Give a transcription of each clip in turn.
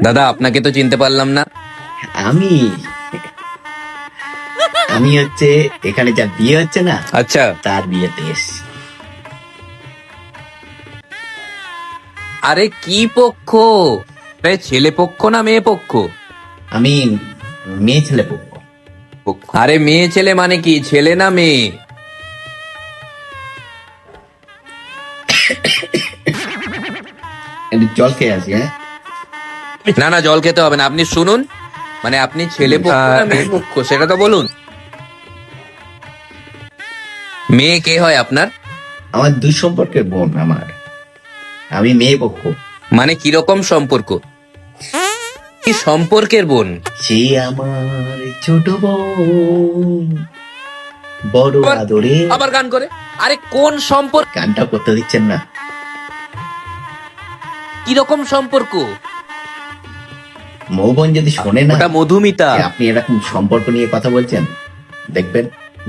দাদা আপনাকে তো চিনতে পারলাম না। আমি আমি হচ্ছে এখানে যা বিয়ে হচ্ছে না, আচ্ছা, তার বিয়েতে এসছি। আরে কি পক্ষ? ছেলে পক্ষ না মেয়ে পক্ষ? আমি মেয়ে ছেলে পক্ষ। আরে মেয়ে ছেলে মানে কি, ছেলে না মেয়ে? একটু জল খেয়ে আসি। হ্যাঁ, না না, জল খেতে হবে না, আপনি শুনুন। মানে আপনি ছেলে পক্ষ না মেয়ে পক্ষ সেটা তো বলুন। মেয়ে কে হয় আপনার? আমার দুঃসম্পর্কের বোন আমার। আমি মেয়ে পক্ষ। মানে কিরকম সম্পর্ক? কি সম্পর্কের বোন? সে আমার ছোট বোন, বড় আদরে। আবার গান করে? আরে কোন সম্পর্ক? গানটা করতে দিচ্ছেন না? কিরকম সম্পর্ক? মৌ বোন যদি শোনে না ওটা মধুমিতা। যে আপনি এরকম সম্পর্ক নিয়ে কথা বলছেন, দেখবেন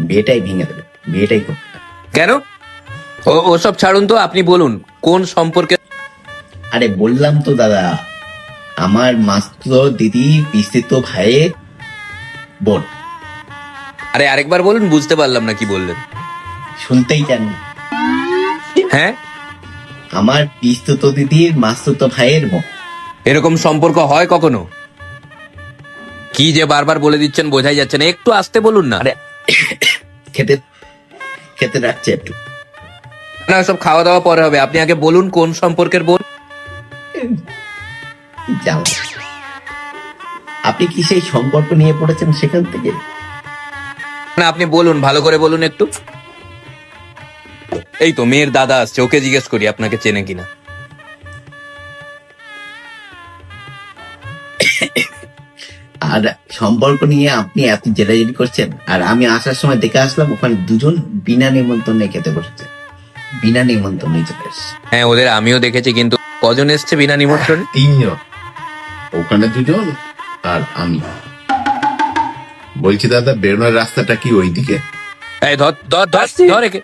বিয়েটাই ভেঙে দেবে, বিয়েটাই করবে না। কেন? ওসব ছাড়ুন তো, আপনি বলুন কোন সম্পর্কে। আরে বললাম তো দাদা, আমার মাস্তুতো দিদি পিস্তিত ভাইয়ের বোন। আরে আরেকবার বলুন, বুঝতে পারলাম না কি বললেন। শুনতেই চান না? হ্যাঁ, আমার পিস্তুত দিদির মাস্তুতো ভাইয়ের বোন। এরকম সম্পর্ক হয় কখনো? কি যে বারবার বলে দিচ্ছেন, বোঝাই যাচ্ছে না, একটু আস্তে বলুন না। আরে খেতে খেতে রাখছে একটু। না, সব খাওয়া দাওয়া পরে হবে, আপনি আগে বলুন কোন সম্পর্কের বোন। যাও, আপনি কি সেই সম্পর্ক নিয়ে পড়েছেন সেখান থেকে? না আপনি বলুন, ভালো করে বলুন একটু। এই তো মেয়ের দাদা আসছে, ওকে জিজ্ঞেস করি আপনাকে চেনে কিনা। আর সম্পর্ক নিয়ে আপনি এত জেলাজেলি করছেন, আর আমি আসার সময় দেখে আসলাম ওখানে দুজন বিনা নিমন্ত্রণে খেতে বসেছে, বিনা নিমন্ত্রণে চলে এসছে। হ্যাঁ, ওদের আমিও দেখেছি, কিন্তু কজন এসছে বিনা নিমন্ত্রণে? তিনজন, ওখানে দুজন আর আমি। বলছি দাদা, বেরোনোর রাস্তাটা কি ওইদিকে? এই ধর ধর ধর ধর একে।